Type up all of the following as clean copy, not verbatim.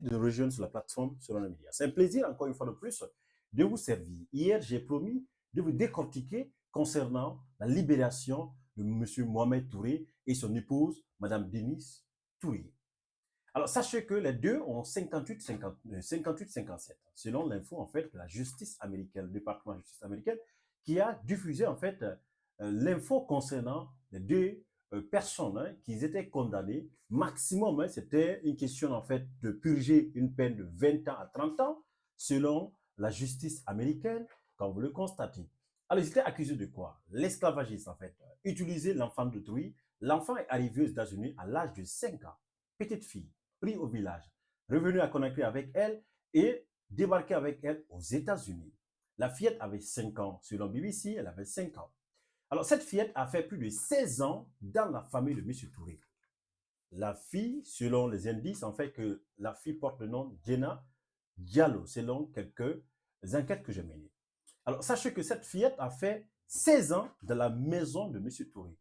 de nous rejoindre sur la plateforme Selon les médias. C'est un plaisir, encore une fois de plus, de vous servir. Hier, j'ai promis de vous décortiquer concernant la libération de M. Mohamed Touré et son épouse, Mme Denise Touré. Alors, sachez que les deux ont 58-57, selon l'info, en fait, de la justice américaine, le département de justice américaine, qui a diffusé, en fait, l'info concernant les deux personnes qui étaient condamnées. Maximum, c'était une question, en fait, de purger une peine de 20 ans à 30 ans, selon la justice américaine, comme vous le constatez. Alors, ils étaient accusés de quoi? L'esclavagisme, en fait. Utiliser l'enfant d'autrui. L'enfant est arrivé aux États-Unis à l'âge de 5 ans. Petite fille, pris au village, revenu à Conakry avec elle et débarqué avec elle aux États-Unis. La fillette avait 5 ans. Selon BBC, elle avait 5 ans. Alors, cette fillette a fait plus de 16 ans dans la famille de M. Touré. La fille, selon les indices, en fait, que la fille porte le nom de Jenna Diallo, selon quelques enquêtes que j'ai menées. Alors, sachez que cette fillette a fait 16 ans dans la maison de M. Touré.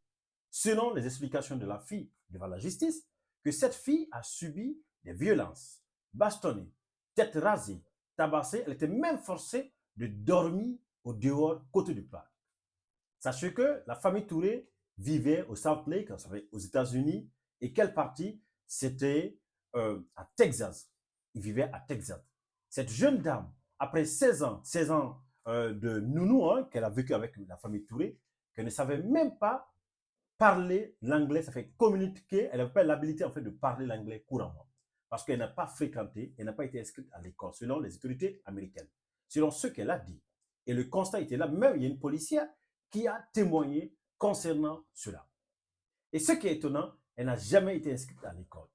Selon les explications de la fille devant la justice, que cette fille a subi des violences, bastonnée, tête rasée, tabassée. Elle était même forcée de dormir au dehors, côté du parc. Sachez que la famille Touré vivait au South Lake, aux États-Unis, et quelle partie? C'était à Texas. Ils vivaient à Texas. Cette jeune dame, après 16 ans de nounou hein, qu'elle a vécu avec la famille Touré, qu'elle ne savait même pas parler l'anglais, ça fait communiquer, elle n'a pas l'habilité en fait de parler l'anglais couramment. Parce qu'elle n'a pas fréquenté, elle n'a pas été inscrite à l'école, selon les autorités américaines. Selon ce qu'elle a dit. Et le constat était là, même il y a une policière qui a témoigné concernant cela. Et ce qui est étonnant, elle n'a jamais été inscrite à l'école.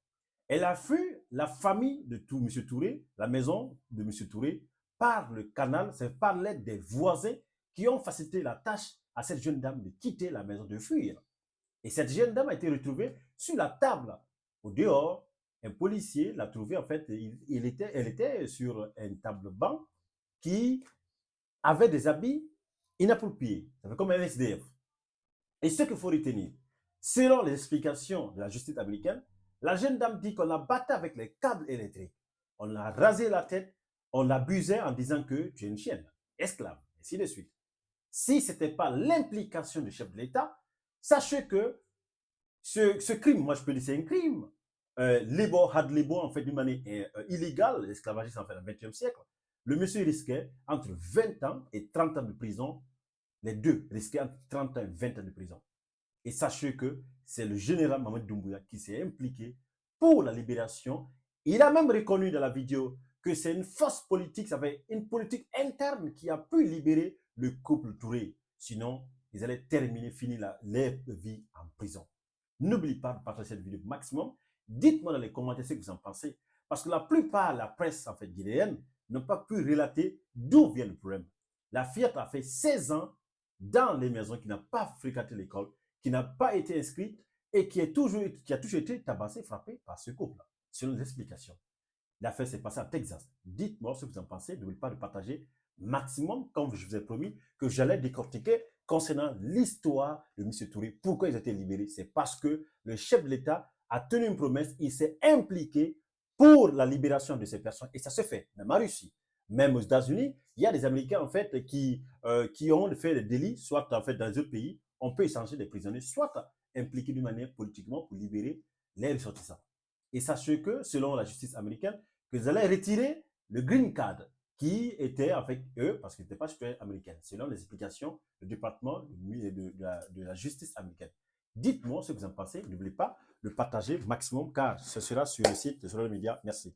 Elle a fui la famille de M. Touré, la maison de M. Touré, par le canal, c'est par l'aide des voisins qui ont facilité la tâche à cette jeune dame de quitter la maison, de fuir. Et cette jeune dame a été retrouvée sur la table, au dehors. Un policier l'a trouvée, en fait, elle était sur une table banc qui avait des habits inappropriés. Ça fait comme un SDF. Et ce qu'il faut retenir, selon les explications de la justice américaine, la jeune dame dit qu'on la battait avec les câbles électriques. On l'a rasé la tête, on l'abusait en disant que tu es une chienne, esclave, et ainsi de suite. Si ce n'était pas l'implication du chef de l'État, sachez que ce crime, moi je peux dire c'est un crime. Had Lebo, en fait, d'une manière illégale, l'esclavagisme en fait, au XXe siècle. Le monsieur risquait entre 20 ans et 30 ans de prison. Les deux risquaient entre 30 ans et 20 ans de prison. Et sachez que c'est le général Mohamed Doumbouya qui s'est impliqué pour la libération. Il a même reconnu dans la vidéo que c'est une force politique, ça fait une politique interne qui a pu libérer le couple Touré. Sinon, ils allaient finir leur vie en prison. N'oubliez pas de partager cette vidéo au maximum. Dites-moi dans les commentaires ce que vous en pensez. Parce que la plupart de la presse en fait, guinéenne n'ont pas pu relater d'où vient le problème. La fillette a fait 16 ans dans les maisons, qui n'a pas fréquenté l'école, qui n'a pas été inscrite et qui a toujours été tabassée, frappée par ce couple, selon les explications. L'affaire s'est passée à Texas. Dites-moi ce que vous en pensez. N'oubliez pas de partager maximum, comme je vous ai promis, que j'allais décortiquer concernant l'histoire de M. Touré. Pourquoi ils ont été libérés? C'est parce que le chef de l'État a tenu une promesse, il s'est impliqué pour la libération de ces personnes. Et ça se fait, même en Russie. Même aux États-Unis, il y a des Américains en fait qui ont fait des délits, soit en fait dans les autres pays, on peut échanger des prisonniers, soit impliqués d'une manière politiquement pour libérer les ressortissants. Et sachez que, selon la justice américaine, que vous allez retirer le green card qui était avec eux, parce qu'ils n'étaient pas citoyens américains, selon les explications du département de la justice américaine. Dites-moi ce que vous en pensez. N'oubliez pas de partager maximum, car ce sera sur le site de Selon les médias. Merci.